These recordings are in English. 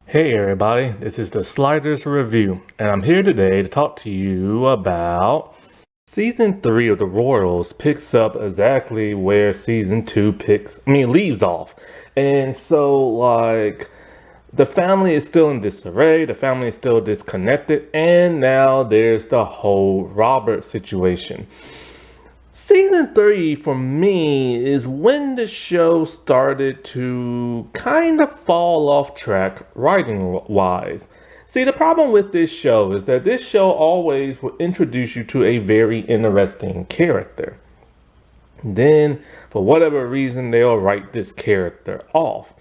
Hey everybody, this is the Sliders Review, and I'm here today to talk to you about Season 3 of The Royals picks up exactly where Season 2 leaves off. And so, the family is still in disarray, the family is still disconnected, and now there's the whole Robert situation. Season 3 for me is when the show started to kind of fall off track writing wise. See, the problem with this show is that this show always will introduce you to a very interesting character. Then, for whatever reason, they'll write this character off.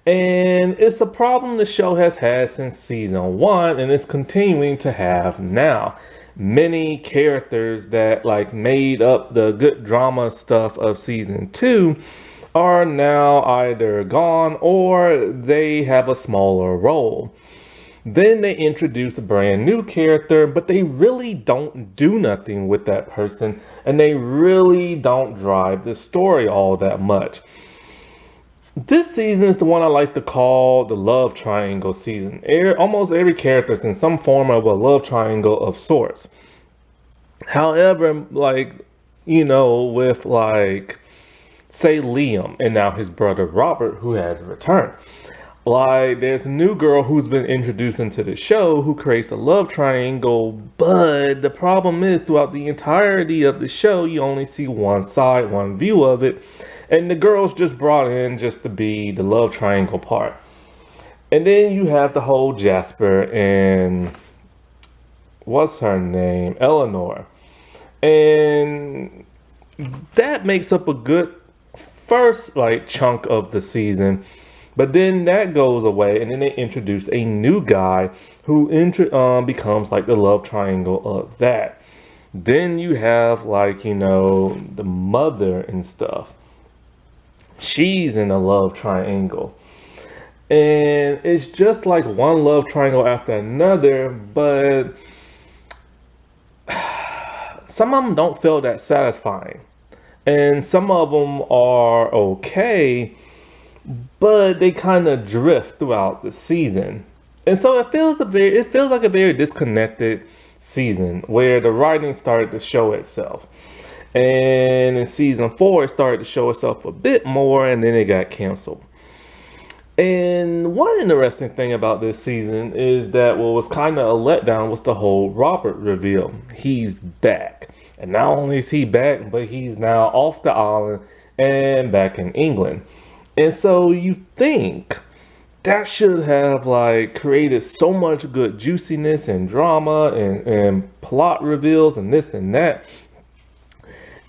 And it's a problem the show has had since season 1 and it's continuing to have now. Many characters that made up the good drama stuff of season 2 are now either gone or they have a smaller role. Then they introduce a brand new character, but they really don't do nothing with that person and they really don't drive the story all that much. This season is the one I like to call the love triangle season. Almost every character is in some form of a love triangle of sorts. However, with say Liam and now his brother Robert, who has returned. There's a new girl who's been introduced into the show who creates a love triangle, but the problem is throughout the entirety of the show, you only see one side, one view of it, and the girl's just brought in just to be the love triangle part. And then you have the whole Jasper and what's her name? Eleanor. And that makes up a good first chunk of the season. But then that goes away, and then they introduce a new guy who becomes the love triangle of that. Then you have the mother and stuff. She's in a love triangle. And it's just like one love triangle after another, but some of them don't feel that satisfying. And some of them are okay, but they kind of drift throughout the season. And so it feels like a very disconnected season where the writing started to show itself. And in season 4, it started to show itself a bit more, and then it got canceled. And one interesting thing about this season is that what was kind of a letdown was the whole Robert reveal. He's back. And not only is he back, but he's now off the island and back in England. And so you think that should have created so much good juiciness and drama and plot reveals and this and that.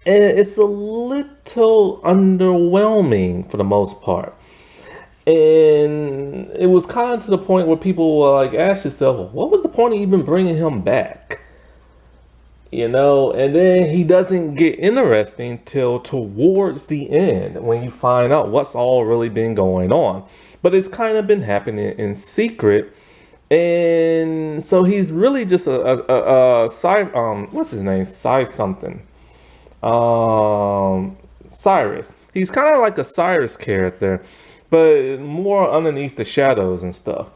And it's a little underwhelming for the most part. And it was kind of to the point where people were ask yourself, well, what was the point of even bringing him back? And then he doesn't get interesting till towards the end when you find out what's all really been going on. But it's kind of been happening in secret. And so he's really just what's his name? Something. Cyrus. He's kind of like a Cyrus character, but more underneath the shadows and stuff.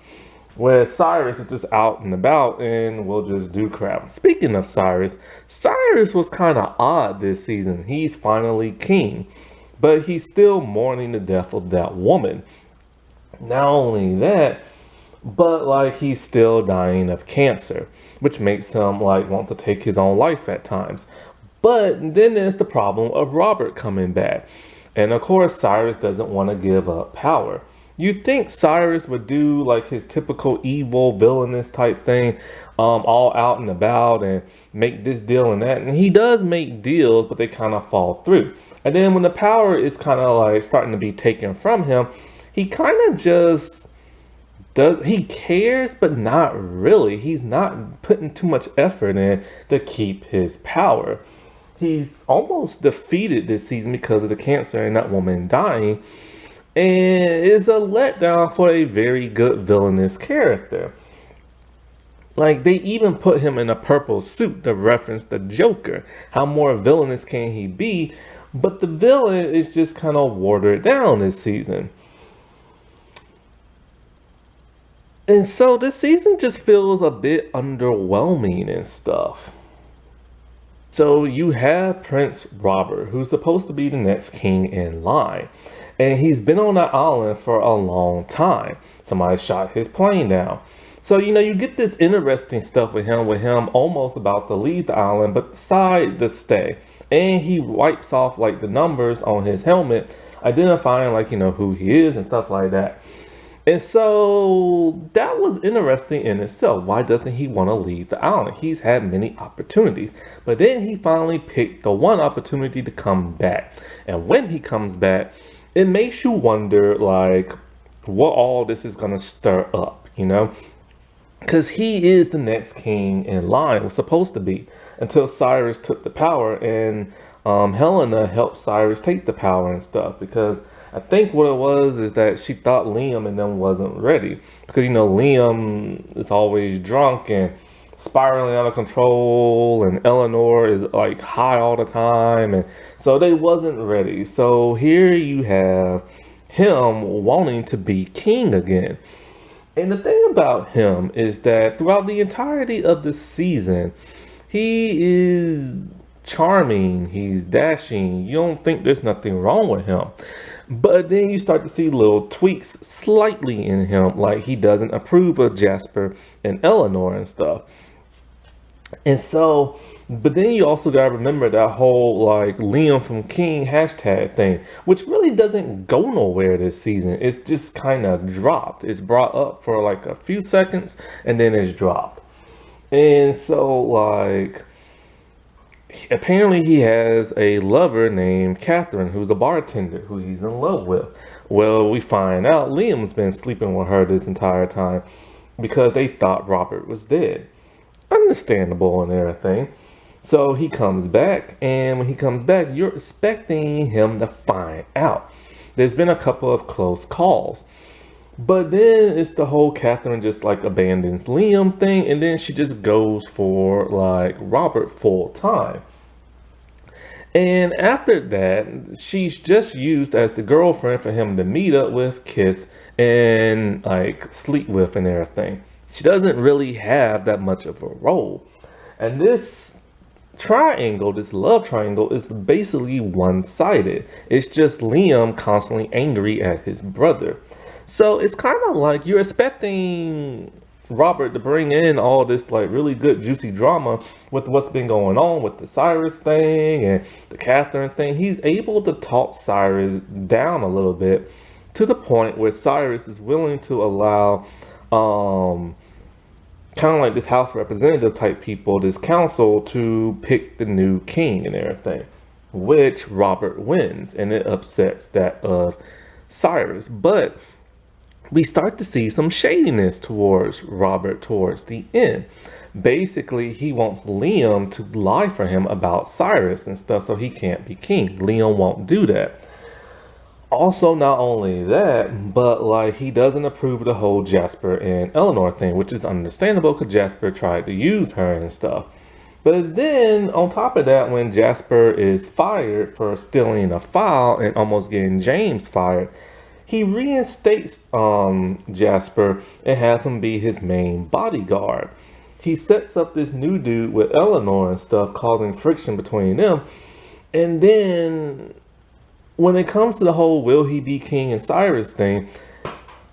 Where Cyrus is just out and about and will just do crap. Speaking of Cyrus, Cyrus was kind of odd this season. He's finally king, but he's still mourning the death of that woman. Not only that, but he's still dying of cancer, which makes him want to take his own life at times. But then there's the problem of Robert coming back. And of course, Cyrus doesn't want to give up power. You'd think Cyrus would do his typical evil, villainous type thing, all out and about and make this deal and that. And he does make deals, but they kind of fall through. And then when the power is kind of starting to be taken from him, he kind of just he cares, but not really. He's not putting too much effort in to keep his power. He's almost defeated this season because of the cancer and that woman dying. And it's a letdown for a very good villainous character. They even put him in a purple suit to reference the Joker. How more villainous can he be? But the villain is just kind of watered down this season. And so this season just feels a bit underwhelming and stuff. So you have Prince Robert, who's supposed to be the next king in line. And he's been on that island for a long time. Somebody shot his plane down. So, you get this interesting stuff with him almost about to leave the island, but decide to stay. And he wipes off like the numbers on his helmet, identifying like, who he is and stuff like that. And so that was interesting in itself. Why doesn't he want to leave the island? He's had many opportunities, but then he finally picked the one opportunity to come back. And when he comes back, it makes you wonder like what all this is going to stir up. Because he is the next king in line, was supposed to be, until Cyrus took the power, and Helena helped Cyrus take the power and stuff. Because I think what it was is that she thought Liam and them wasn't ready. Because, Liam is always drunk and spiraling out of control, and Eleanor is like high all the time. And so they wasn't ready. So here you have him wanting to be king again. And the thing about him is that throughout the entirety of the season, he is charming, he's dashing. You don't think there's nothing wrong with him. But then you start to see little tweaks slightly in him, like he doesn't approve of Jasper and Eleanor and stuff. And so, but then you also gotta remember that whole like Liam from King hashtag thing, which really doesn't go nowhere this season. It's just kind of dropped. It's brought up for like a few seconds and then it's dropped. And so, like, apparently he has a lover named Catherine, who's a bartender who he's in love with. Well, we find out Liam's been sleeping with her this entire time because they thought Robert was dead. Understandable and everything. So he comes back, and when he comes back, you're expecting him to find out. There's been a couple of close calls. But then it's the whole Catherine just like abandons Liam thing, and then she just goes for like Robert full time. And after that, she's just used as the girlfriend for him to meet up with, kiss, and like sleep with and everything. She doesn't really have that much of a role. And this triangle, this love triangle, is basically one-sided. It's just Liam constantly angry at his brother. So it's kind of like you're expecting Robert to bring in all this like really good juicy drama with what's been going on with the Cyrus thing and the Catherine thing. He's able to talk Cyrus down a little bit to the point where Cyrus is willing to allow kind of like this House Representative type people, this council, to pick the new king and everything, which Robert wins, and it upsets that of Cyrus. But we start to see some shadiness towards Robert towards the end. Basically, he wants Liam to lie for him about Cyrus and stuff so he can't be king. Liam won't do that. Also, not only that, but like he doesn't approve of the whole Jasper and Eleanor thing, which is understandable because Jasper tried to use her and stuff. But then on top of that, when Jasper is fired for stealing a file and almost getting James fired, he reinstates Jasper and has him be his main bodyguard. He sets up this new dude with Eleanor and stuff, causing friction between them. And then when it comes to the whole will he be king and Cyrus thing,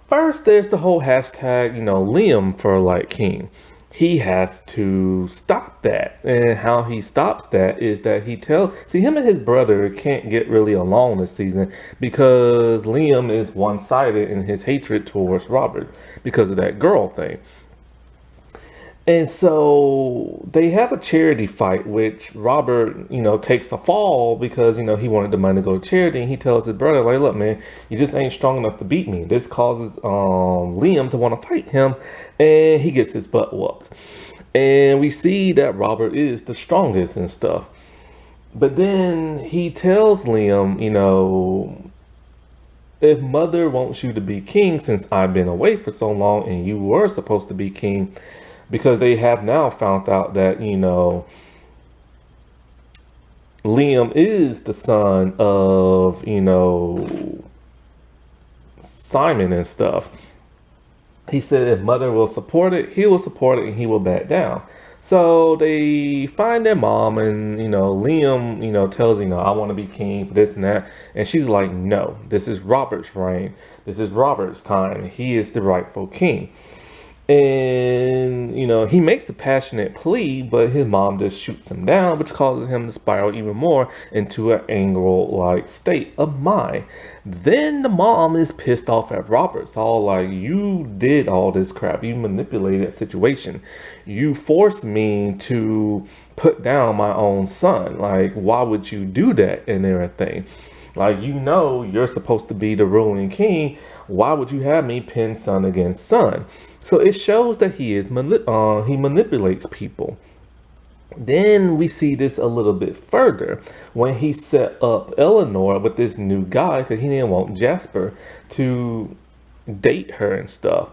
first there's the whole hashtag, Liam for like king. He has to stop that. And how he stops that is that him and his brother can't get really along this season because Liam is one-sided in his hatred towards Robert because of that girl thing. And so they have a charity fight, which Robert, takes a fall because, he wanted the money to go to charity. And he tells his brother, like, look, man, you just ain't strong enough to beat me. This causes Liam to want to fight him, and he gets his butt whooped. And we see that Robert is the strongest and stuff. But then he tells Liam, if mother wants you to be king since I've been away for so long and you were supposed to be king, because they have now found out that, Liam is the son of, Simon and stuff. He said if mother will support it, he will support it and he will back down. So they find their mom, and Liam, tells I want to be king for this and that, and she's like, no, this is Robert's reign. This is Robert's time. He is the rightful king. And he makes a passionate plea, but his mom just shoots him down, which causes him to spiral even more into an angry-like state of mind. Then the mom is pissed off at Robert. It's all like, you did all this crap. You manipulated that situation. You forced me to put down my own son. Like, why would you do that and everything? Like, you're supposed to be the ruling king. Why would you have me pin son against son? So it shows that he manipulates people. Then we see this a little bit further when he set up Eleanor with this new guy because he didn't want Jasper to date her and stuff.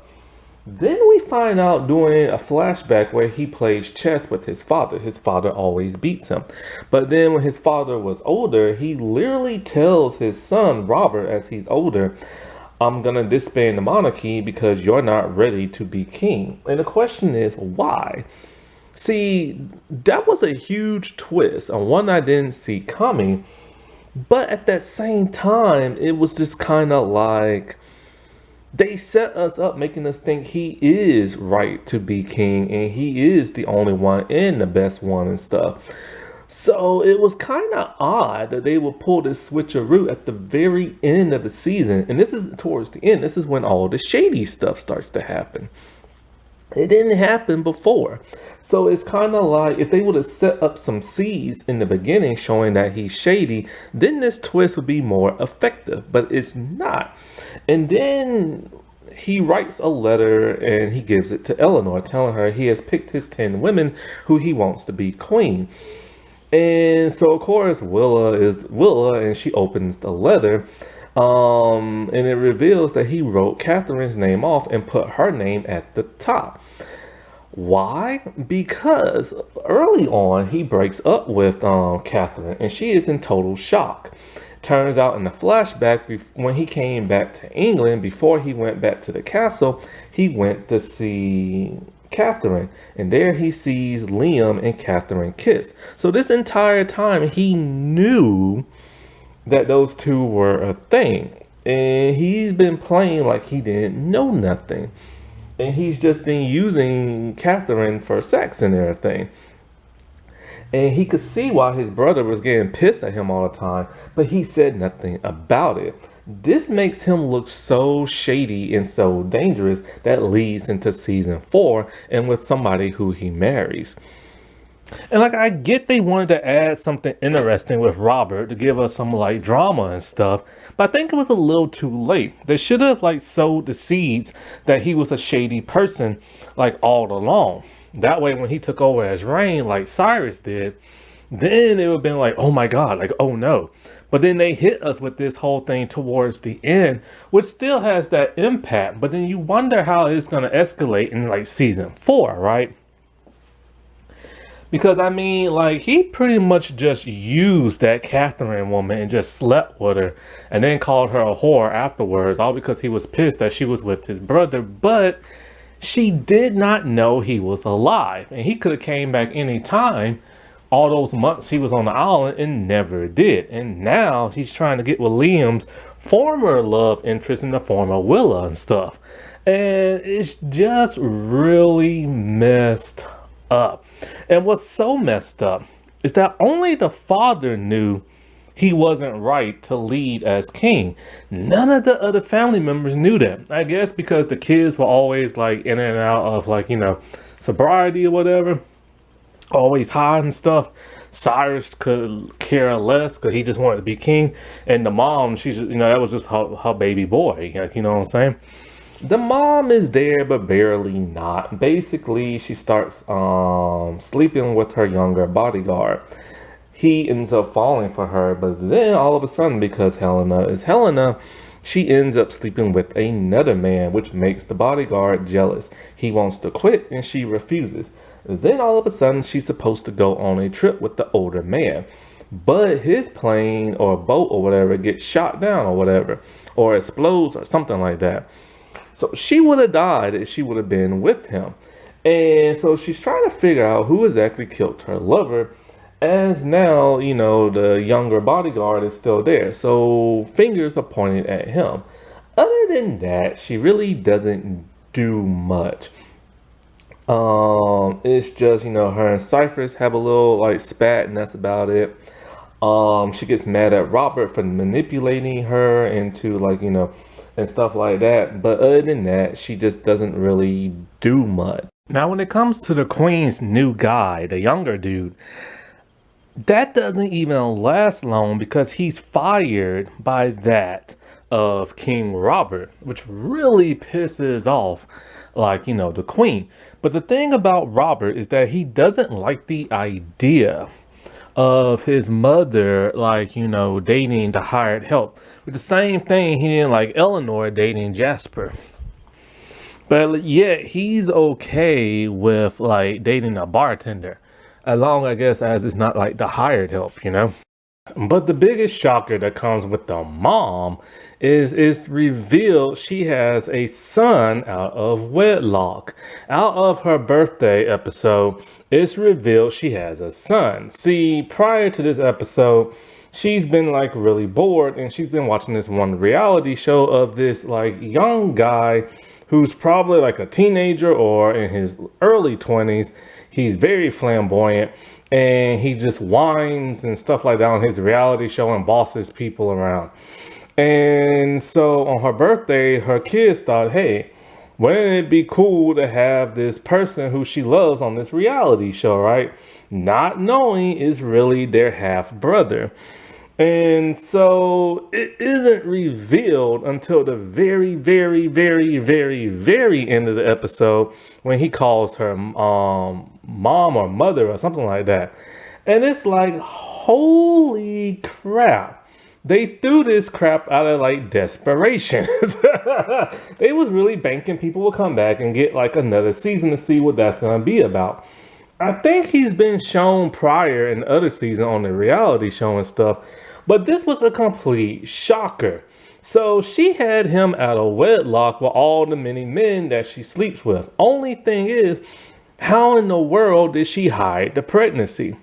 Then we find out during a flashback where he plays chess with his father. His father always beats him. But then when his father was older, he literally tells his son, Robert, as he's older, I'm going to disband the monarchy because you're not ready to be king. And the question is, why? See, that was a huge twist, and one I didn't see coming. But at that same time, it was just kind of like they set us up, making us think he is right to be king and he is the only one and the best one and stuff. So it was kind of odd that they would pull this switcheroo at the very end of the season. And this is towards the end. This is when all the shady stuff starts to happen. It didn't happen before. So it's kind of like if they would have set up some seeds in the beginning showing that he's shady, then this twist would be more effective. But it's not. And then he writes a letter and he gives it to Eleanor, telling her he has picked his 10 women who he wants to be queen. And so, of course, Willa is Willa, and she opens the letter, and it reveals that he wrote Catherine's name off and put her name at the top. Why? Because early on, he breaks up with Catherine, and she is in total shock. Turns out in the flashback, when he came back to England, before he went back to the castle, he went to see Catherine, and there he sees Liam and Catherine kiss. So this entire time he knew that those two were a thing, and he's been playing like he didn't know nothing, and he's just been using Catherine for sex and everything. And he could see why his brother was getting pissed at him all the time, but he said nothing about it. This makes him look so shady and so dangerous that leads into season 4 and with somebody who he marries. And like, I get they wanted to add something interesting with Robert to give us some like drama and stuff, but I think it was a little too late. They should have like sowed the seeds that he was a shady person like all along. That way when he took over as reign like Cyrus did, then it would have been like, oh my God, like, oh no. But then they hit us with this whole thing towards the end, which still has that impact. But then you wonder how it's going to escalate in like season 4, right? Because I mean, like, he pretty much just used that Catherine woman and just slept with her and then called her a whore afterwards, all because he was pissed that she was with his brother. But she did not know he was alive, and he could have came back any time all those months he was on the island and never did. And now he's trying to get with Liam's former love interest in the form of Willa and stuff. And it's just really messed up. And what's so messed up is that only the father knew he wasn't right to lead as king. None of the other family members knew that. I guess because the kids were always like in and out of like, sobriety or whatever. Always high and stuff. Cyrus could care less because he just wanted to be king. And the mom, she's, that was just her baby boy. You know what I'm saying? The mom is there, but barely not. Basically, she starts sleeping with her younger bodyguard. He ends up falling for her, but then all of a sudden, because Helena is Helena, she ends up sleeping with another man, which makes the bodyguard jealous. He wants to quit, and she refuses. Then all of a sudden, she's supposed to go on a trip with the older man. But his plane or boat or whatever gets shot down or whatever, or explodes or something like that. So she would have died if she would have been with him. And so she's trying to figure out who exactly killed her lover, as now, the younger bodyguard is still there. So fingers are pointed at him. Other than that, she really doesn't do much. It's just, her and Cyphers have a little like spat, and that's about it. She gets mad at Robert for manipulating her into like, and stuff like that. But other than that, she just doesn't really do much. Now, when it comes to the Queen's new guy, the younger dude, that doesn't even last long because he's fired by that of King Robert, which really pisses off, like, the Queen. But the thing about Robert is that he doesn't like the idea of his mother, like, dating the hired help. With the same thing, he didn't like Eleanor dating Jasper. But yet he's okay with like dating a bartender, as long, I guess, as it's not like the hired help. But the biggest shocker that comes with the mom is it's revealed she has a son out of wedlock. Out of her birthday episode, it's revealed she has a son. See, prior to this episode, she's been like really bored, and she's been watching this one reality show of this like young guy who's probably like a teenager or in his early 20s. He's very flamboyant, and he just whines and stuff like that on his reality show and bosses people around. And so on her birthday, her kids thought, hey, wouldn't it be cool to have this person who she loves on this reality show, right? Not knowing it's really their half brother. And so it isn't revealed until the very, very, very, very, very end of the episode when he calls her mom or mother or something like that. And it's like, holy crap. They threw this crap out of like desperation. They was really banking people will come back and get like another season to see what that's going to be about. I think he's been shown prior in the other season on the reality show and stuff, but this was a complete shocker. So she had him out of wedlock with all the many men that she sleeps with. Only thing is, how in the world did she hide the pregnancy?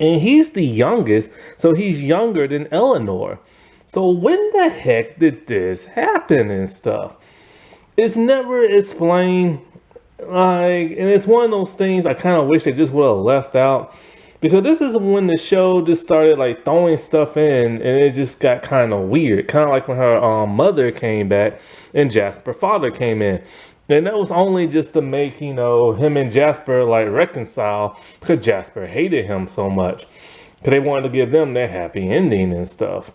And he's the youngest, so he's younger than Eleanor. So when the heck did this happen and stuff? It's never explained. Like, and it's one of those things I kind of wish they just would have left out, because this is when the show just started like throwing stuff in, and it just got kind of weird. Kind of like when her mother came back and Jasper's father came in. And that was only just to make, him and Jasper like reconcile, because Jasper hated him so much. Because they wanted to give them their happy ending and stuff.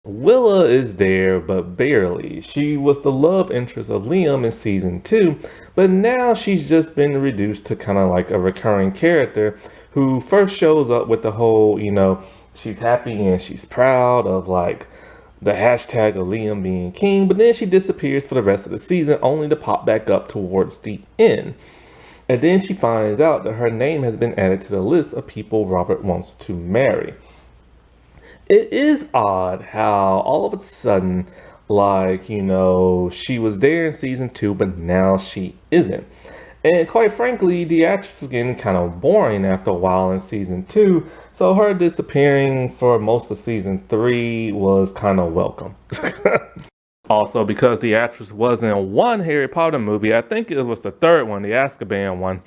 Willa is there, but barely. She was the love interest of Liam in season 2, but now she's just been reduced to kind of like a recurring character who first shows up with the whole, she's happy and she's proud of like the hashtag of Liam being king, but then she disappears for the rest of the season only to pop back up towards the end. And then she finds out that her name has been added to the list of people Robert wants to marry. It is odd how all of a sudden, like, she was there in season 2, but now she isn't. And quite frankly, the actress was getting kind of boring after a while in season 2, so her disappearing for most of season 3 was kind of welcome. Also, because the actress was in one Harry Potter movie, I think it was the third one, the Azkaban one.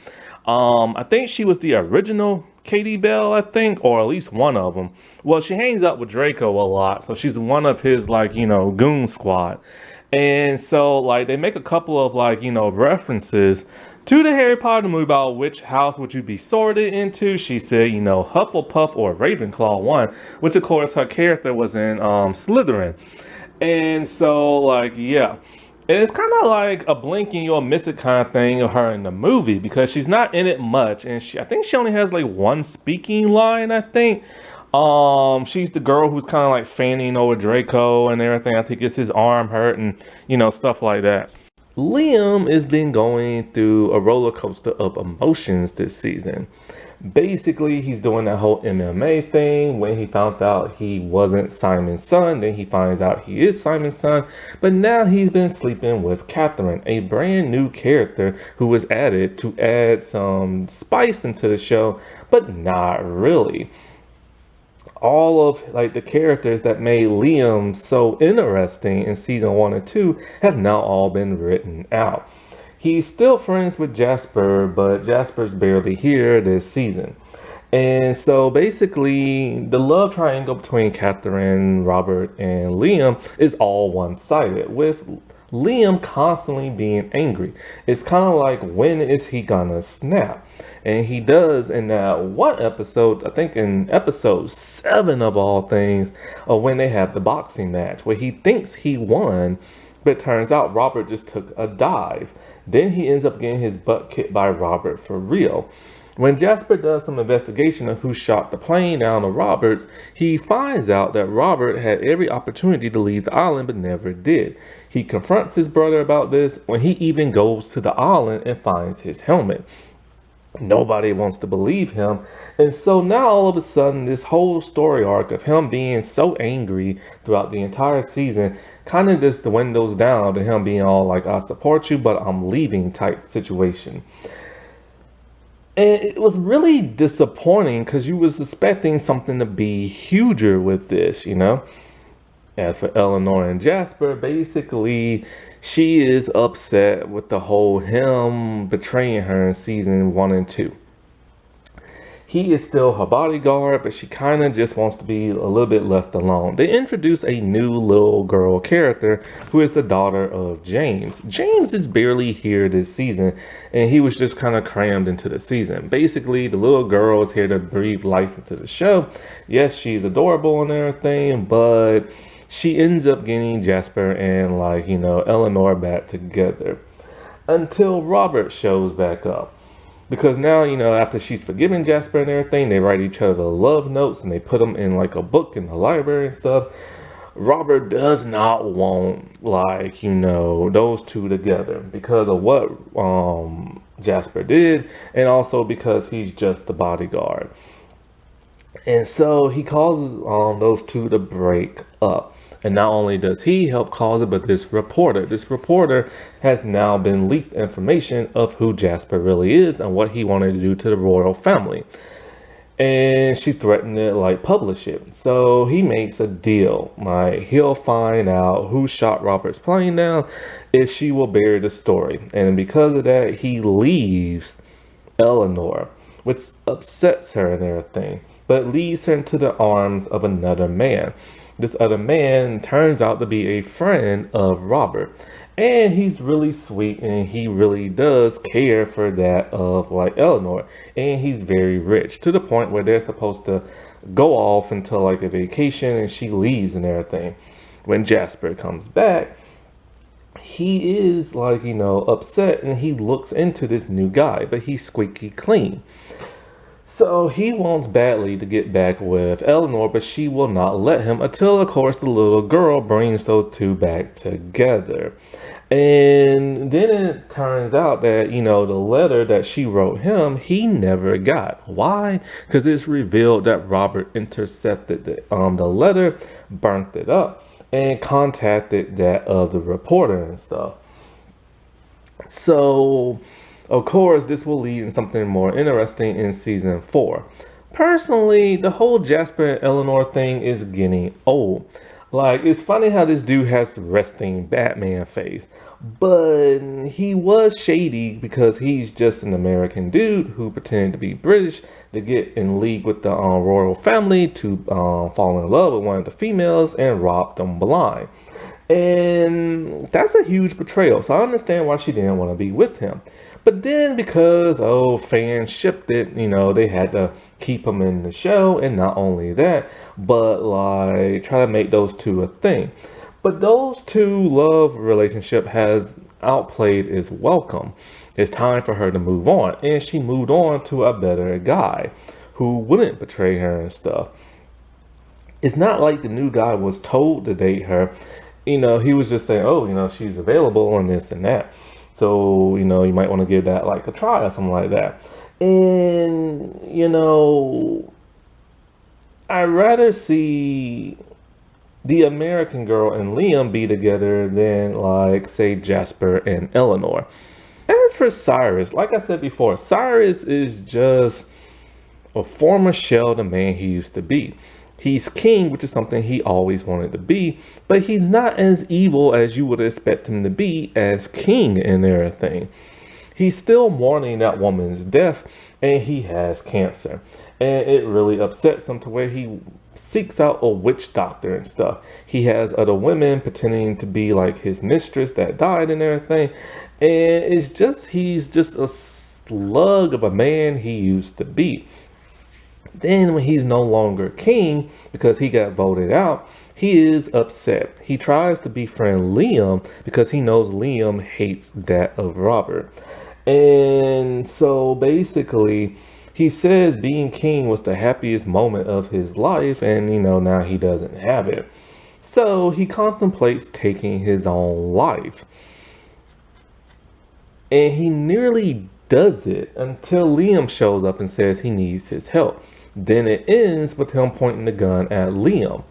I think she was the original Katie Bell, I think, or at least one of them. Well, she hangs out with Draco a lot, so she's one of his, like, goon squad. And so, like, they make a couple of, like, references to the Harry Potter movie about which house would you be sorted into. She said, Hufflepuff or Ravenclaw one, which, of course, her character was in Slytherin. And so, like, yeah. And it's kind of like a blink and you'll miss it kind of thing of her in the movie, because she's not in it much. And I think she only has like one speaking line, I think. She's the girl who's kind of like fanning over Draco and everything. I think it's his arm hurt and, stuff like that. Liam has been going through a roller coaster of emotions this season. Basically, he's doing that whole MMA thing. When he found out he wasn't Simon's son, then he finds out he is Simon's son. But now he's been sleeping with Catherine, a brand new character who was added to add some spice into the show, but not really. All of like the characters that made Liam so interesting in season 1 and 2 have now all been written out. He's still friends with Jasper, but Jasper's barely here this season. And so basically, the love triangle between Catherine, Robert, and Liam is all one sided, with Liam constantly being angry. It's kind of like, when is he gonna snap? And he does in that one episode, I think in episode 7 of all things, of when they have the boxing match, where he thinks he won, but it turns out Robert just took a dive. Then he ends up getting his butt kicked by Robert for real. When Jasper does some investigation of who shot the plane down to Roberts, he finds out that Robert had every opportunity to leave the island but never did. He confronts his brother about this when he even goes to the island and finds his helmet. Nobody wants to believe him. And so now all of a sudden, this whole story arc of him being so angry throughout the entire season kind of just dwindles down to him being all like, I support you, but I'm leaving type situation. And it was really disappointing because you was expecting something to be huger with this, you know? As for Eleanor and Jasper, basically, she is upset with the whole him betraying her in season 1 and 2. He is still her bodyguard, but she kind of just wants to be a little bit left alone. They introduce a new little girl character who is the daughter of James. James is barely here this season, and he was just kind of crammed into the season. Basically, the little girl is here to breathe life into the show. Yes, she's adorable and everything, but she ends up getting Jasper and, like, you know, Eleanor back together until Robert shows back up. Because now, you know, after she's forgiven Jasper and everything, they write each other love notes and they put them in like a book in the library and stuff. Robert does not want, like, you know, those two together because of what Jasper did, and also because he's just the bodyguard. And so he causes those two to break up. And not only does he help cause it, but this reporter has now been leaked information of who Jasper really is and what he wanted to do to the royal family. And she threatened to like publish it. So he makes a deal. Like, he'll find out who shot Robert's plane down if she will bury the story. And because of that, he leaves Eleanor, which upsets her and everything, but leads her into the arms of another man. This other man turns out to be a friend of Robert, and he's really sweet, and he really does care for that of like Eleanor, and he's very rich to the point where they're supposed to go off into like a vacation, and she leaves and everything. When Jasper comes back, he is like, you know, upset, and he looks into this new guy, but he's squeaky clean. So he wants badly to get back with Eleanor, but she will not let him until, of course, the little girl brings those two back together. And then it turns out that, you know, the letter that she wrote him, he never got. Why? Because it's revealed that Robert intercepted the letter, burnt it up, and contacted that other reporter and stuff. So, of course, this will lead in something more interesting in season 4. Personally, the whole Jasper and Eleanor thing is getting old. Like, it's funny how this dude has the resting Batman face, but he was shady because he's just an American dude who pretended to be British to get in league with the royal family to fall in love with one of the females and rob them blind. And that's a huge betrayal, so I understand why she didn't want to be with him. But then because, fans shipped it, you know, they had to keep him in the show. And not only that, but like try to make those two a thing. But those two love relationship has outplayed its welcome. It's time for her to move on. And she moved on to a better guy who wouldn't betray her and stuff. It's not like the new guy was told to date her. You know, he was just saying, oh, you know, she's available and this and that. So, you know, you might want to give that like a try or something like that. And, I'd rather see the American Girl and Liam be together than, like, say, Jasper and Eleanor. As for Cyrus, like I said before, Cyrus is just a former shell of the man he used to be. He's king, which is something he always wanted to be, but he's not as evil as you would expect him to be as king and everything. He's still mourning that woman's death, and he has cancer. And it really upsets him to where he seeks out a witch doctor and stuff. He has other women pretending to be like his mistress that died and everything. And he's just a slug of a man he used to be. Then when he's no longer king because he got voted out, he is upset. He tries to befriend Liam because he knows Liam hates that of Robert. And so basically, he says being king was the happiest moment of his life, and now he doesn't have it. So he contemplates taking his own life. And he nearly does it until Liam shows up and says he needs his help. Then it ends with him pointing the gun at Liam.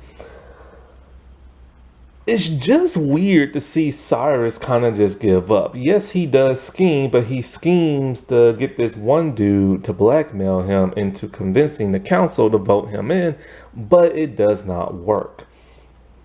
It's just weird to see Cyrus kind of just give up. Yes, he does scheme, but he schemes to get this one dude to blackmail him into convincing the council to vote him in, but it does not work.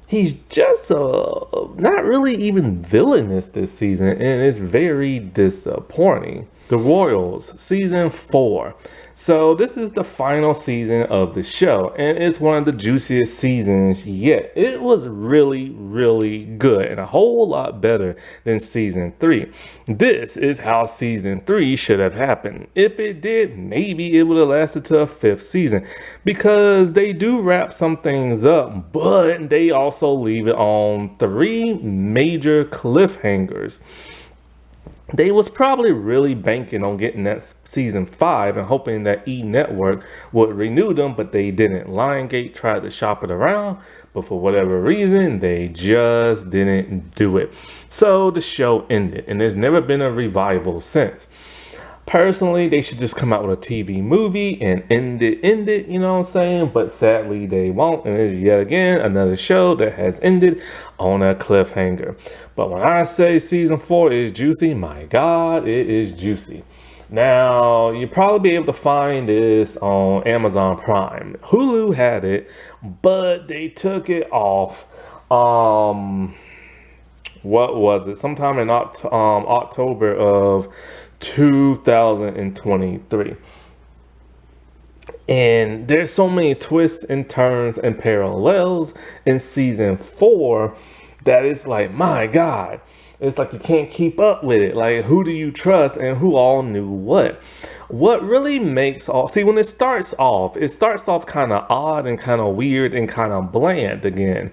He's just not really even villainous this season, and it's very disappointing. The Royals, season 4. So this is the final season of the show, and it's one of the juiciest seasons yet. It was really, really good, and a whole lot better than season 3. This is how season 3 should have happened. If it did, maybe it would have lasted to a 5th season, because they do wrap some things up, but they also leave it on 3 major cliffhangers. They was probably really banking on getting that season 5 and hoping that E! Network would renew them, but they didn't. Lionsgate tried to shop it around, but for whatever reason, they just didn't do it. So the show ended, and there's never been a revival since. Personally, they should just come out with a TV movie and end it, you know what I'm saying? But sadly, they won't, and it's yet again another show that has ended on a cliffhanger. But when I say season 4 is juicy, my God, it is juicy. Now, you'll probably be able to find this on Amazon Prime. Hulu had it, but they took it off. What was it? Sometime in October of 2023. And there's so many twists and turns and parallels in season 4 that it's like, my God, it's like you can't keep up with it. Like, who do you trust and who all knew what? What really makes when it starts off kind of odd and kind of weird and kind of bland again.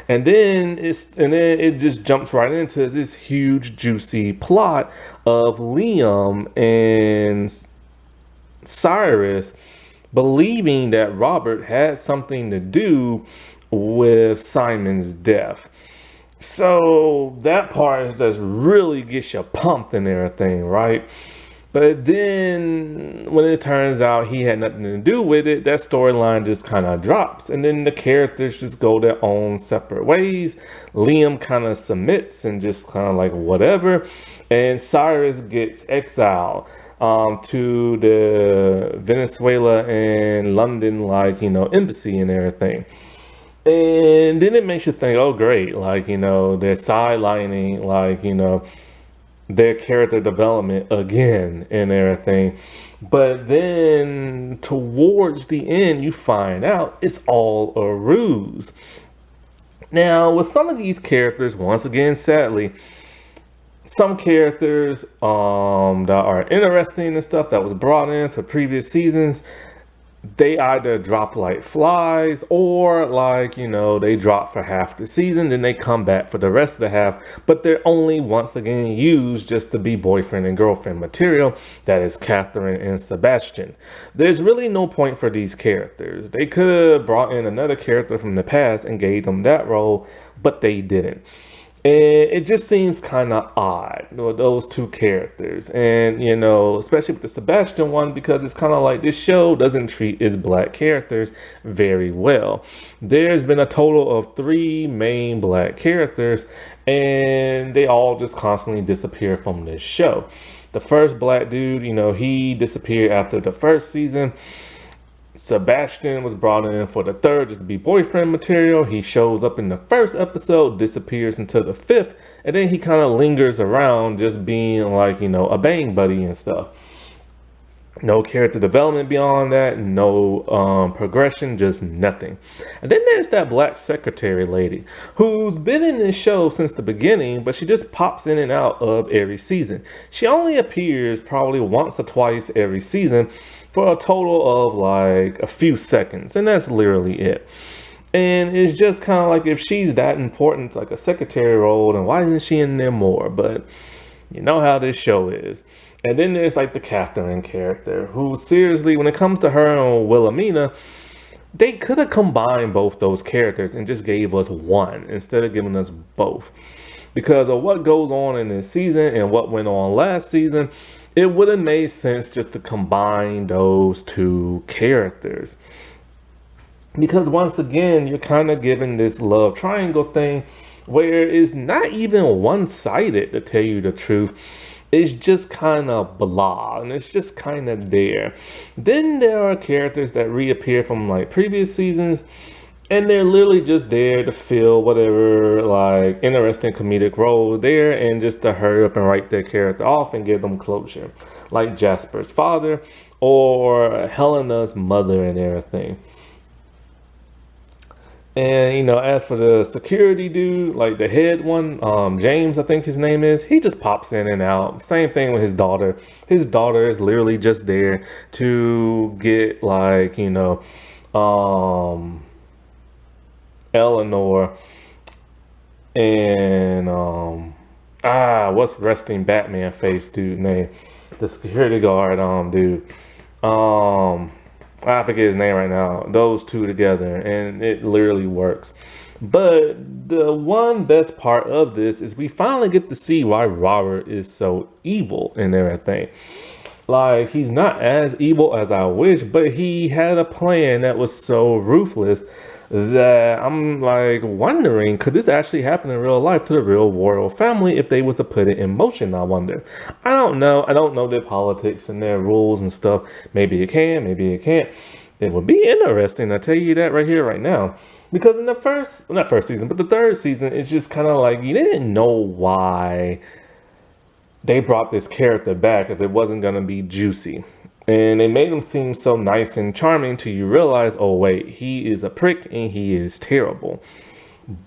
And then it just jumps right into this huge juicy plot of Liam and Cyrus believing that Robert had something to do with Simon's death. So that part just really gets you pumped and everything, right? But then when it turns out he had nothing to do with it, that storyline just kind of drops. And then the characters just go their own separate ways. Liam kind of submits and just kind of like whatever. And Cyrus gets exiled to the Venezuela and London, embassy and everything. And then it makes you think, oh, great. They're sidelining, their character development again and everything. But then towards the end, you find out it's all a ruse. Now, with some of these characters, once again, sadly, some characters that are interesting and stuff that was brought in to previous seasons, they either drop like flies or they drop for half the season, then they come back for the rest of the half, but they're only once again used just to be boyfriend and girlfriend material. That is Catherine and Sebastian. There's really no point for these characters. They could have brought in another character from the past and gave them that role, but they didn't. And it just seems kind of odd with those two characters. And, especially with the Sebastian one, because it's kind of like this show doesn't treat its black characters very well. There's been a total of three main black characters, and they all just constantly disappear from this show. The first black dude, he disappeared after the first season. Sebastian was brought in for the third just to be boyfriend material. He shows up in the first episode, disappears into the fifth, and then he kind of lingers around just being like, a bang buddy and stuff. No character development beyond that, no progression, just nothing. And then there's that black secretary lady who's been in this show since the beginning, but she just pops in and out of every season. She only appears probably once or twice every season for a total of like a few seconds, and that's literally it. And it's just kind of like, if she's that important, like a secretary role, then why isn't she in there more? But you know how this show is. And then there's like the Catherine character, who seriously, when it comes to her and Wilhelmina, they could have combined both those characters and just gave us one instead of giving us both. Because of what goes on in this season and what went on last season, it would have made sense just to combine those two characters. Because once again, you're kind of giving this love triangle thing where it's not even one-sided, to tell you the truth. It's just kind of blah, and it's just kind of there. Then there are characters that reappear from like previous seasons, and they're literally just there to fill whatever like interesting comedic role there, and just to hurry up and write their character off and give them closure, like Jasper's father or Helena's mother and everything. And as for the security dude, like the head one, James, I think his name is, he just pops in and out. Same thing with his daughter. His daughter is literally just there to get like, Eleanor and what's resting Batman face dude name? The security guard dude. I forget his name right now. Those two together, and it literally works. But the one best part of this is we finally get to see why Robert is so evil and everything. Like, he's not as evil as I wish, but he had a plan that was so ruthless that I'm like wondering, could this actually happen in real life to the real royal family if they were to put it in motion? I wonder. I don't know. I don't know their politics and their rules and stuff. Maybe it can, maybe it can't. It would be interesting. I tell you that right here, right now. Because in the not first season, but the third season, it's just kind of like you didn't know why they brought this character back if it wasn't going to be juicy. And they made him seem so nice and charming till you realize, oh wait, he is a prick and he is terrible.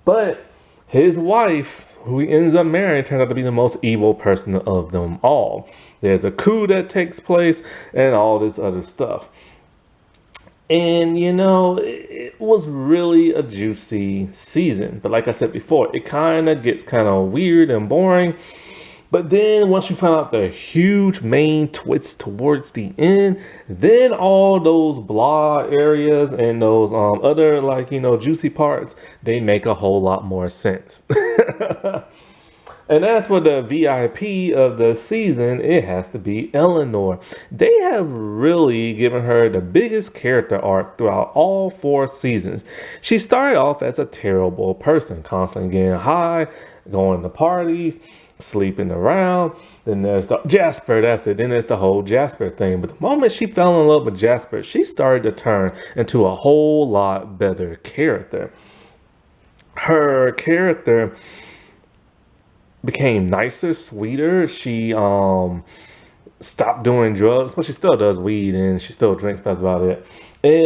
But his wife, who he ends up marrying, turns out to be the most evil person of them all. There's a coup that takes place and all this other stuff. And it was really a juicy season. But like I said before, it kind of gets kind of weird and boring. But then once you find out the huge main twist towards the end, then all those blah areas and those other juicy parts, they make a whole lot more sense. And as for the VIP of the season, it has to be Eleanor. They have really given her the biggest character arc throughout all 4 seasons. She started off as a terrible person, constantly getting high, going to parties, sleeping around. Then there's the Jasper, that's it. Then there's the whole Jasper thing. But the moment she fell in love with Jasper, she started to turn into a whole lot better character. Her character became nicer, sweeter. She stopped doing drugs. Well, she still does weed and she still drinks, that's about it.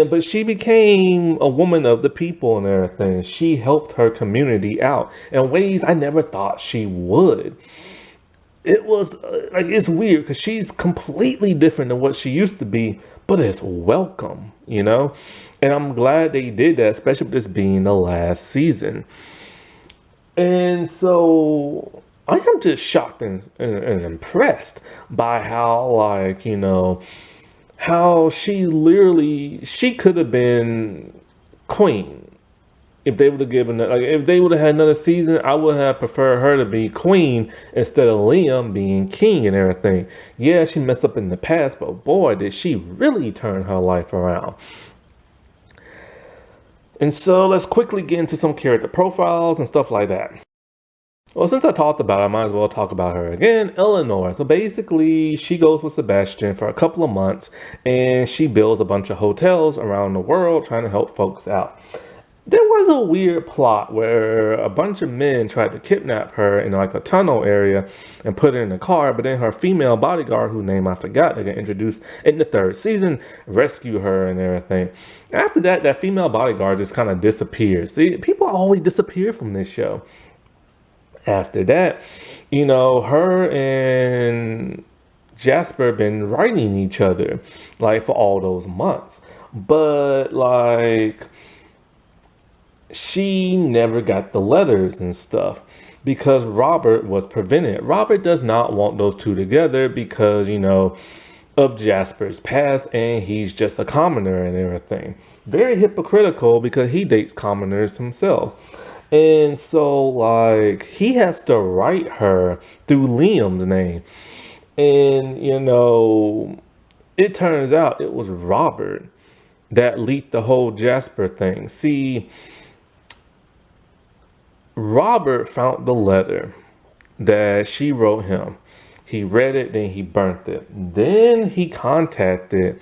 But she became a woman of the people and everything. She helped her community out in ways I never thought she would. It was it's weird because she's completely different than what she used to be, but it's welcome, And I'm glad they did that, especially with this being the last season. And so I am just shocked and impressed by how, how she could have been queen. if they would have given it, like if they would have had another season, I would have preferred her to be queen instead of Liam being king and everything. Yeah, she messed up in the past, but boy, did she really turn her life around. And so let's quickly get into some character profiles and stuff like that. Well, since I talked about it, I might as well talk about her again. Eleanor. So basically, she goes with Sebastian for a couple of months and she builds a bunch of hotels around the world trying to help folks out. There was a weird plot where a bunch of men tried to kidnap her in like a tunnel area and put her in a car, but then her female bodyguard, whose name I forgot, they got introduced in the third season, rescue her and everything. After that, that female bodyguard just kind of disappears. See, people always disappear from this show. After that, her and Jasper been writing each other like for all those months. But like she never got the letters and stuff because Robert was prevented. Robert does not want those two together because, of Jasper's past and he's just a commoner and everything. Very hypocritical because he dates commoners himself. And so, like, he has to write her through Liam's name. And, it turns out it was Robert that leaked the whole Jasper thing. See, Robert found the letter that she wrote him. He read it, then he burnt it. Then he contacted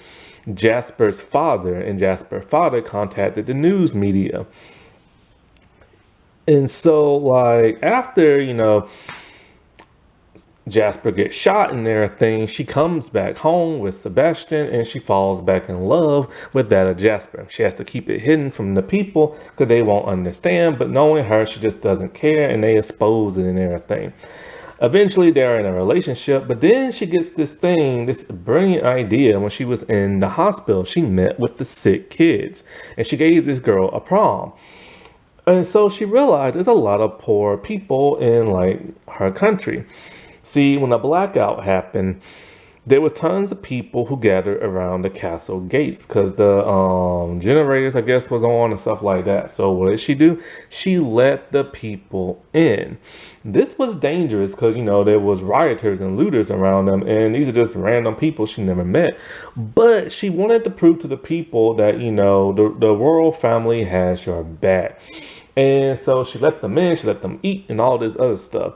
Jasper's father, and Jasper's father contacted the news media. And so, like, after, Jasper gets shot and everything, she comes back home with Sebastian and she falls back in love with that of Jasper. She has to keep it hidden from the people because they won't understand, but knowing her, she just doesn't care and they expose it and everything. Eventually, they're in a relationship, but then she gets this brilliant idea when she was in the hospital. She met with the sick kids and she gave this girl a prom. And so she realized there's a lot of poor people in like her country. See, when the blackout happened, there were tons of people who gathered around the castle gates because the generators, I guess, was on and stuff like that. So what did she do? She let the people in. This was dangerous because, there was rioters and looters around them. And these are just random people she never met. But she wanted to prove to the people that, the royal family has your back. And so she let them in, she let them eat and all this other stuff.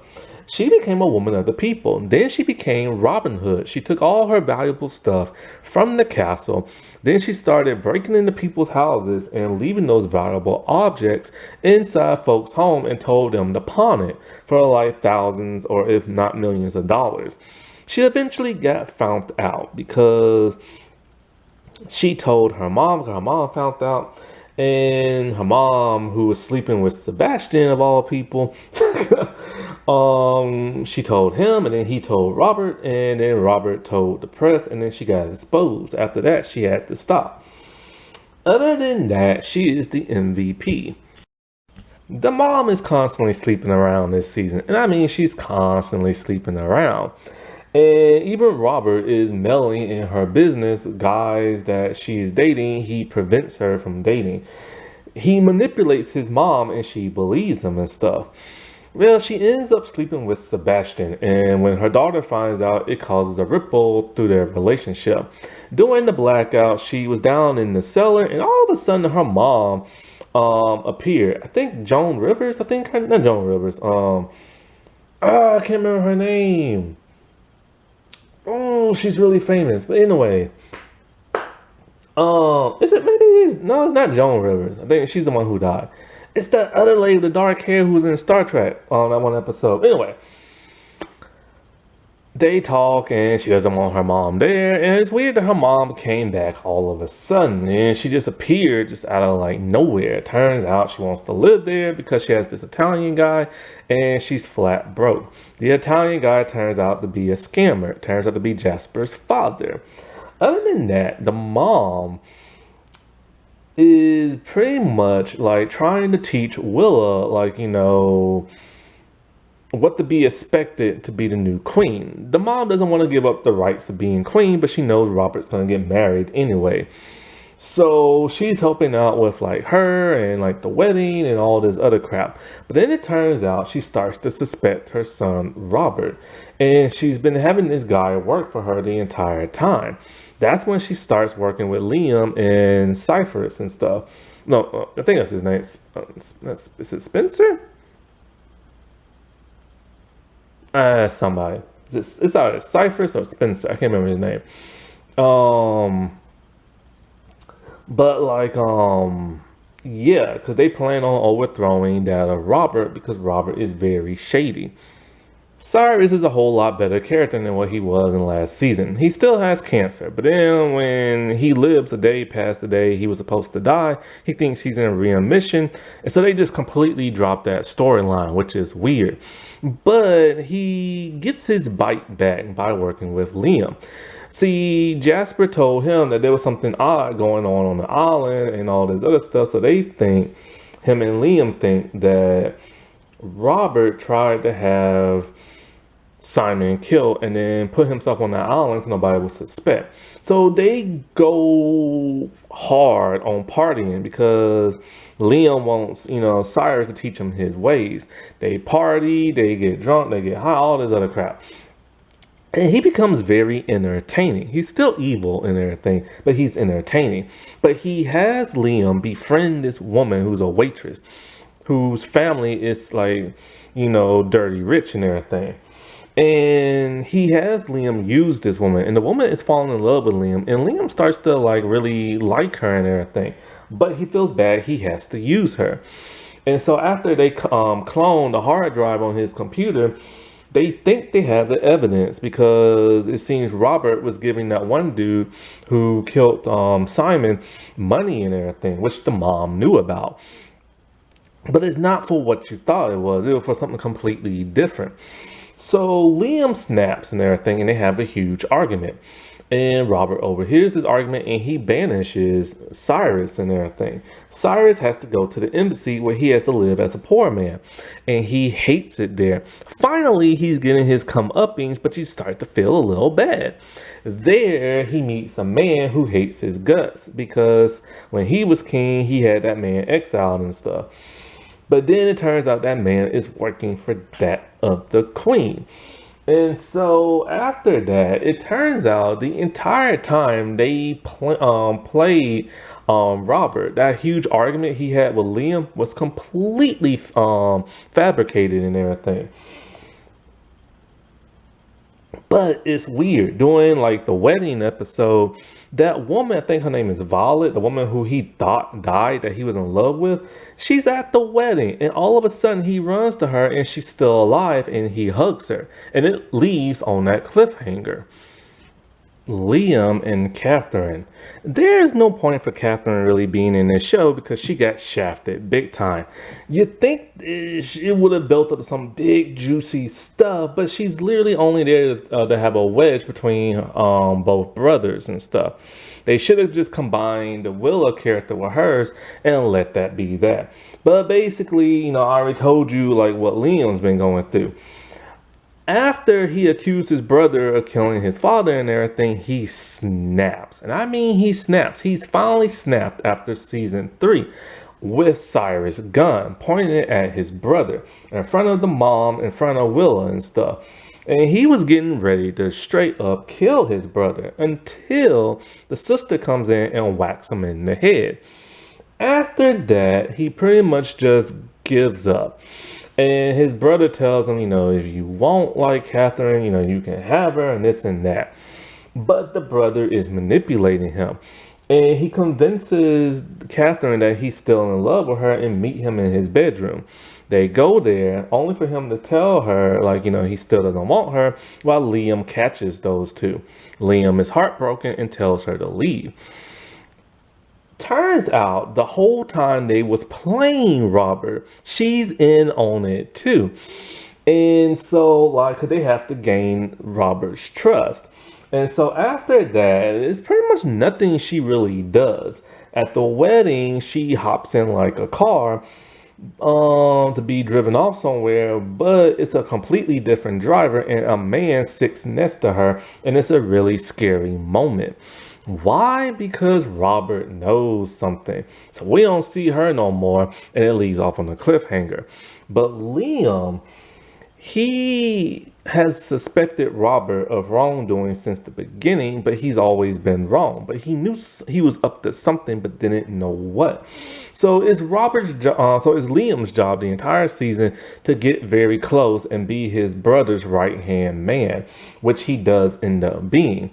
She became a woman of the people. Then she became Robin Hood. She took all her valuable stuff from the castle. Then she started breaking into people's houses and leaving those valuable objects inside folks' home and told them to pawn it for like thousands or if not millions of dollars. She eventually got found out because she told her mom found out. And her mom, who was sleeping with Sebastian of all people, she told him, and then he told Robert, and then Robert told the press, and then she got exposed. After that, she had to stop. Other than that, she is the MVP. The mom is constantly sleeping around this season, and I mean, she's constantly sleeping around. And even Robert is meddling in her business. Guys that she is dating, he prevents her from dating. He manipulates his mom and she believes him and stuff. Well, she ends up sleeping with Sebastian, and when her daughter finds out, it causes a ripple through their relationship. During the blackout, she was down in the cellar, and all of a sudden her mom appeared. I think Joan Rivers, not Joan Rivers. I can't remember her name. Oh, she's really famous. But anyway, is it maybe? No, it's not Joan Rivers. I think she's the one who died. It's that other lady with the dark hair who was in Star Trek on that one episode. Anyway, they talk and she doesn't want her mom there. And it's weird that her mom came back all of a sudden and she just appeared just out of like nowhere. It turns out she wants to live there because she has this Italian guy and she's flat broke. The Italian guy turns out to be a scammer. It turns out to be Jasper's father. Other than that, the mom is pretty much like trying to teach Willa, like, what to be expected to be the new queen. The mom doesn't want to give up the rights of being queen, but she knows Robert's going to get married anyway. So she's helping out with like her and like the wedding and all this other crap. But then it turns out she starts to suspect her son Robert. And she's been having this guy work for her the entire time. That's when she starts working with Liam and Cyphers and stuff. No, I think that's his name. Is it Spencer? Somebody. It's either Cyphers or Spencer. I can't remember his name. Um, But yeah, because they plan on overthrowing that of Robert because Robert is very shady. Cyrus is a whole lot better character than what he was in last season. He still has cancer, but then when he lives a day past the day he was supposed to die, he thinks he's in remission, and so they just completely drop that storyline, which is weird. But he gets his bite back by working with Liam. See, Jasper told him that there was something odd going on the island and all this other stuff, so they think, him and Liam think that Robert tried to have Simon killed and then put himself on that island so nobody would suspect. So they go hard on partying because Liam wants, Cyrus to teach him his ways. They party, they get drunk, they get high, all this other crap. And he becomes very entertaining. He's still evil and everything, but he's entertaining. But he has Liam befriend this woman who's a waitress, whose family is like, dirty rich and everything. And he has Liam use this woman, and the woman is falling in love with Liam, and Liam starts to like really like her and everything. But he feels bad he has to use her. And so after they clone the hard drive on his computer, they think they have the evidence because it seems Robert was giving that one dude who killed Simon money and everything, which the mom knew about. But it's not for what you thought it was. It was for something completely different. So Liam snaps and everything, and they have a huge argument. And Robert overhears this argument and he banishes Cyrus and everything. Cyrus has to go to the embassy where he has to live as a poor man. And he hates it there. Finally, he's getting his comeuppings, but you start to feel a little bad. There, he meets a man who hates his guts because when he was king, he had that man exiled and stuff. But then it turns out that man is working for that of the queen. And so after that, it turns out the entire time they played Robert, that huge argument he had with Liam was completely fabricated and everything. But it's weird. During like the wedding episode, that woman, I think her name is Violet, the woman who he thought died that he was in love with, she's at the wedding. And all of a sudden he runs to her and she's still alive and he hugs her. And it leaves on that cliffhanger. Liam and Catherine. There's no point for Catherine really being in this show because she got shafted big time. You'd think it would have built up some big juicy stuff, but she's literally only there to have a wedge between both brothers and stuff. They should have just combined the Willow character with hers and let that be that. But basically, I already told you like what Liam's been going through. After he accused his brother of killing his father and everything, he snaps. And I mean he snaps. He's finally snapped after season 3 with Cyrus' gun pointing it at his brother in front of the mom, in front of Willa and stuff. And he was getting ready to straight up kill his brother until the sister comes in and whacks him in the head. After that, he pretty much just gives up. And his brother tells him, if you won't like Catherine, you can have her and this and that. But the brother is manipulating him. And he convinces Catherine that he's still in love with her and meet him in his bedroom. They go there only for him to tell her, he still doesn't want her, while Liam catches those two. Liam is heartbroken and tells her to leave. Turns out the whole time they was playing Robert, she's in on it too. And so cause they have to gain Robert's trust. And so after that, it's pretty much nothing she really does. At the wedding, she hops in like a car to be driven off somewhere, but it's a completely different driver and a man sits next to her, and it's a really scary moment. Why? Because Robert knows something. So we don't see her no more, and it leaves off on a cliffhanger. But Liam, he has suspected Robert of wrongdoing since the beginning, but he's always been wrong. But he knew he was up to something, but didn't know what. So it's so it's Liam's job the entire season to get very close and be his brother's right hand man, which he does end up being.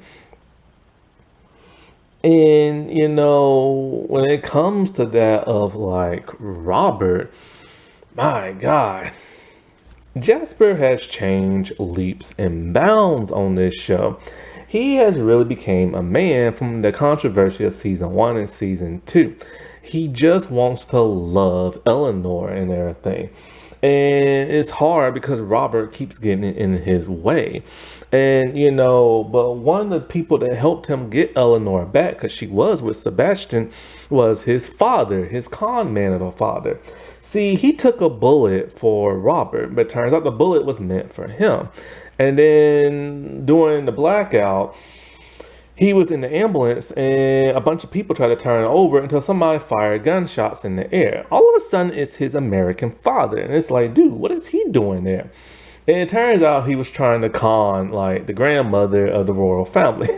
And when it comes to that of like Robert, my God, Jasper has changed leaps and bounds on this show. He has really become a man from the controversy of season 1 and season 2. He just wants to love Eleanor and everything. And it's hard because Robert keeps getting in his way. And, but one of the people that helped him get Eleanor back, because she was with Sebastian, was his father, his con man of a father. See, he took a bullet for Robert, but turns out the bullet was meant for him. And then during the blackout, he was in the ambulance and a bunch of people tried to turn it over until somebody fired gunshots in the air. All of a sudden, it's his American father. And it's like, dude, what is he doing there? And it turns out he was trying to con like the grandmother of the royal family.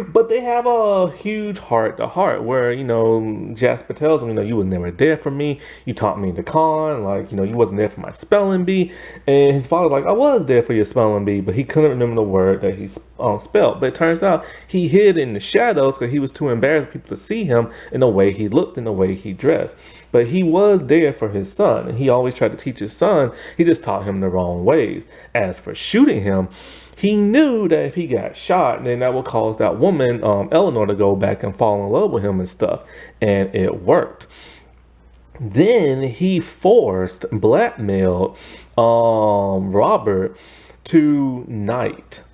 But they have a huge heart to heart where, Jasper tells him, you were never there for me. You taught me to con, like, you wasn't there for my spelling bee. And his father's like, I was there for your spelling bee, but he couldn't remember the word that he spelled. But it turns out he hid in the shadows because he was too embarrassed for people to see him in the way he looked and the way he dressed. But he was there for his son, and he always tried to teach his son. He just taught him the wrong ways. As for shooting him, he knew that if he got shot, then that would cause that woman, Eleanor, to go back and fall in love with him and stuff. And it worked. Then he blackmailed Robert to knight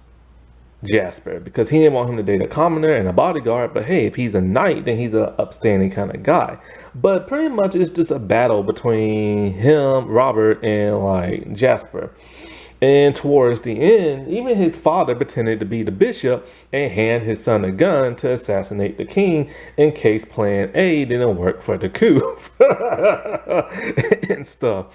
Jasper because he didn't want him to date a commoner and a bodyguard. But hey, if he's a knight, then he's an upstanding kind of guy. But pretty much it's just a battle between him, Robert, and like Jasper. And towards the end, even his father pretended to be the bishop and hand his son a gun to assassinate the king in case plan A didn't work for the coup and stuff.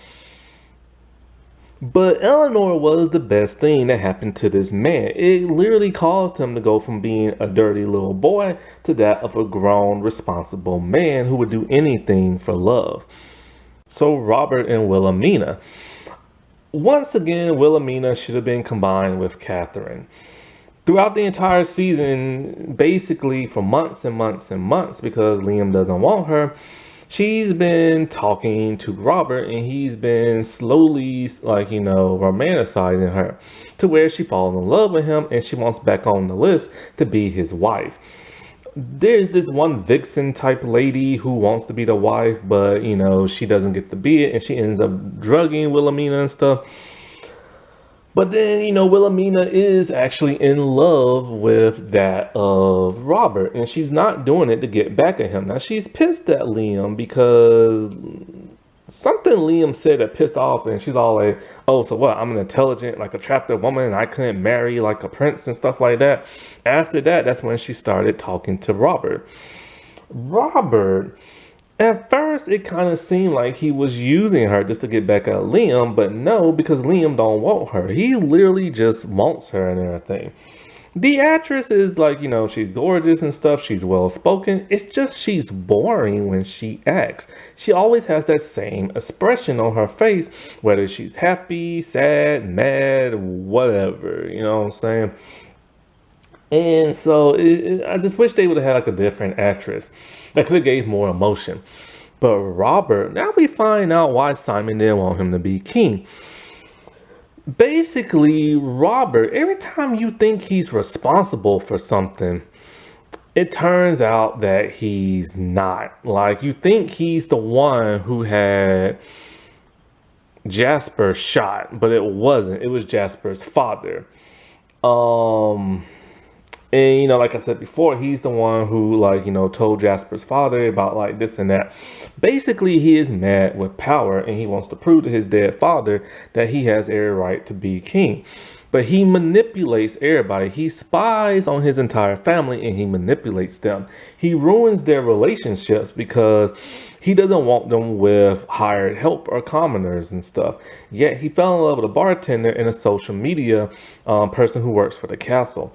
But Eleanor was the best thing that happened to this man. It literally caused him to go from being a dirty little boy to that of a grown, responsible man who would do anything for love. So Robert and Wilhelmina. Once again, Wilhelmina should have been combined with Catherine. Throughout the entire season, basically for months and months and months, because Liam doesn't want her, she's been talking to Robert and he's been slowly, romanticizing her to where she falls in love with him and she wants back on the list to be his wife. There's this one vixen type lady who wants to be the wife, but she doesn't get to be it and she ends up drugging Wilhelmina and stuff. But then, Wilhelmina is actually in love with that of Robert, and she's not doing it to get back at him. Now, she's pissed at Liam because something Liam said that pissed off, and she's all like, oh, so what? I'm an intelligent, attractive woman, and I couldn't marry like a prince and stuff like that. After that, that's when she started talking to Robert. Robert, at first, it kind of seemed like he was using her just to get back at Liam, but no, because Liam don't want her. He literally just wants her and everything. The actress is she's gorgeous and stuff. She's well-spoken. It's just she's boring when she acts. She always has that same expression on her face, whether she's happy, sad, mad, whatever. You know what I'm saying? And so I just wish they would have had a different actress that could have gave more emotion. But Robert, now we find out why Simon didn't want him to be king. Basically, Robert, every time you think he's responsible for something, it turns out that he's not. You think he's the one who had Jasper shot, but it wasn't. It was Jasper's father. And, like I said before, he's the one who, told Jasper's father about, this and that. Basically, he is mad with power, and he wants to prove to his dead father that he has every right to be king. But he manipulates everybody. He spies on his entire family and he manipulates them. He ruins their relationships because he doesn't want them with hired help or commoners and stuff. Yet he fell in love with a bartender and a social media person who works for the castle.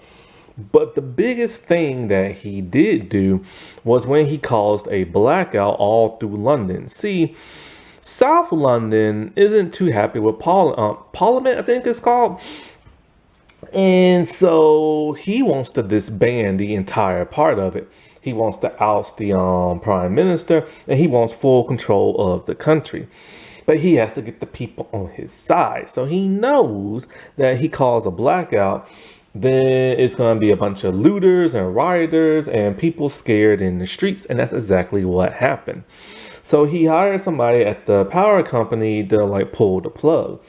But the biggest thing that he did do was when he caused a blackout all through London. See, South London isn't too happy with Parliament, I think it's called. And so he wants to disband the entire part of it. He wants to oust the prime minister, and he wants full control of the country. But he has to get the people on his side. So he knows that he calls a blackout, then it's going to be a bunch of looters and rioters and people scared in the streets. And that's exactly what happened. So he hired somebody at the power company to like pull the plug.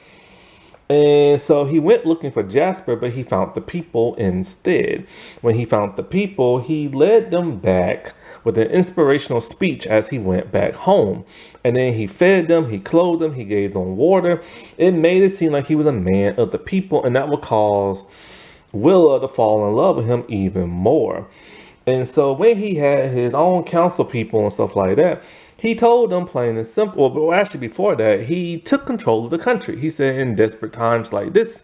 And so he went looking for Jasper, but he found the people instead. When he found the people, he led them back with an inspirational speech as he went back home. And then he fed them, he clothed them, he gave them water. It made it seem like he was a man of the people, and that would cause Willa to fall in love with him even more. And so when he had his own council people and stuff like that, he told them plain and simple, but actually before that, he took control of the country. He said in desperate times like this,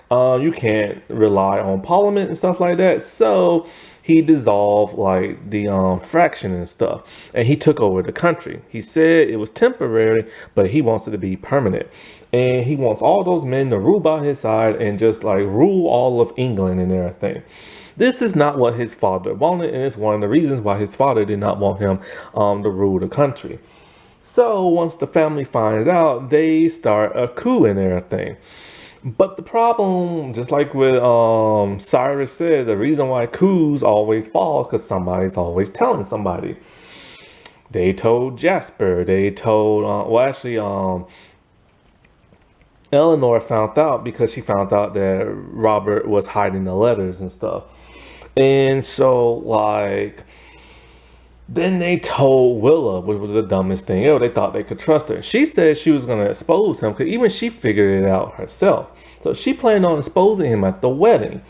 you can't rely on Parliament and stuff like that. So he dissolved like the fraction and stuff, and he took over the country. He said it was temporary, but he wants it to be permanent. And he wants all those men to rule by his side and just like rule all of England and everything. This is not what his father wanted, and it's one of the reasons why his father did not want him to rule the country. So once the family finds out, they start a coup and everything. But the problem, just like with Cyrus said, the reason why coups always fall is because somebody's always telling somebody. They told Jasper. They told, Eleanor found out because she found out that Robert was hiding the letters and stuff. And so, like, then they told Willa, which was the dumbest thing ever. They thought they could trust her. She said she was going to expose him because even she figured it out herself. So she planned on exposing him at the wedding.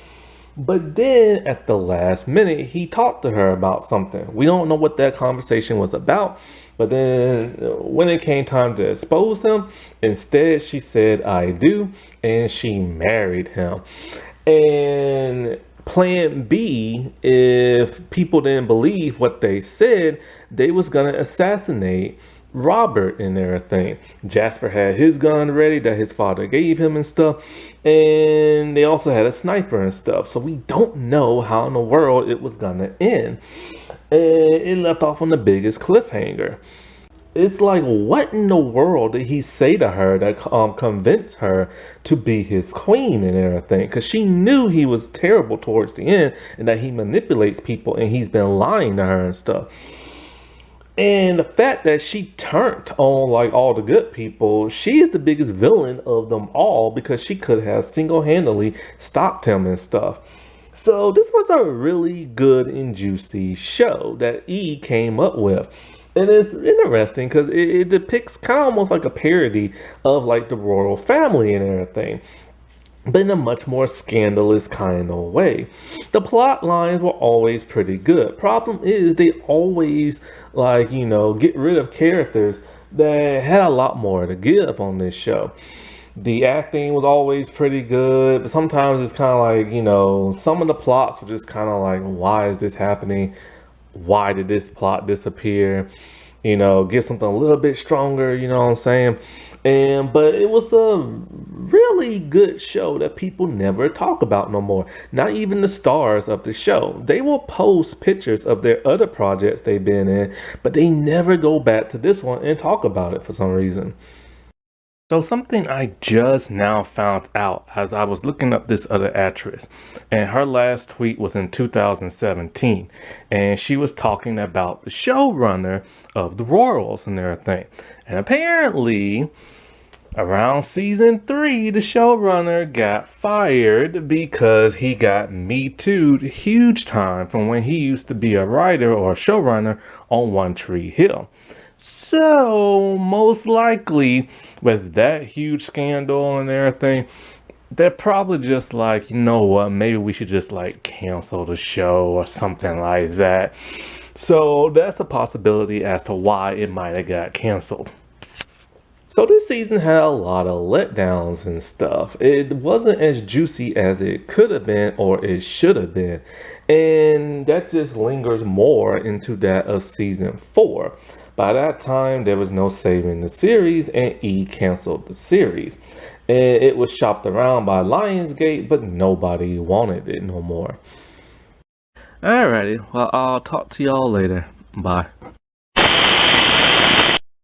But then at the last minute, he talked to her about something. We don't know what that conversation was about. But then when it came time to expose him, instead she said, I do. And she married him. And plan B, if people didn't believe what they said, they was going to assassinate Robert and everything. Jasper had his gun ready that his father gave him and stuff. And they also had a sniper and stuff. So we don't know how in the world it was going to end. And it left off on the biggest cliffhanger. It's like, what in the world did he say to her that convinced her to be his queen and everything? Because she knew he was terrible towards the end and that he manipulates people and he's been lying to her and stuff. And the fact that she turned on like all the good people, she is the biggest villain of them all because she could have single-handedly stopped him and stuff. So this was a really good and juicy show that E came up with. And it's interesting because it depicts kind of almost like a parody of like the royal family and everything, but in a much more scandalous kind of way. The plot lines were always pretty good. Problem is they always like, get rid of characters that had a lot more to give on this show. The acting was always pretty good, but sometimes it's kind of like, some of the plots were just kind of like, why is this happening? Why did this plot disappear? Give something a little bit stronger, you know what I'm saying? But it was a really good show that people never talk about no more. Not even the stars of the show. They will post pictures of their other projects they've been in, but they never go back to this one and talk about it for some reason. So something I just now found out as I was looking up this other actress, and her last tweet was in 2017, and she was talking about the showrunner of the Royals and everything. And apparently around season 3, the showrunner got fired because he got Me Too'd huge time from when he used to be a writer or a showrunner on One Tree Hill. So most likely with that huge scandal and everything, they're probably just like, you know what, maybe we should just like cancel the show or something like that. So that's a possibility as to why it might have got canceled. So this season had a lot of letdowns and stuff. It wasn't as juicy as it could have been or it should have been. And that just lingers more into that of season 4. By that time, there was no saving the series and E canceled the series. And it was shopped around by Lionsgate, but nobody wanted it no more. Alrighty, well, I'll talk to y'all later. Bye.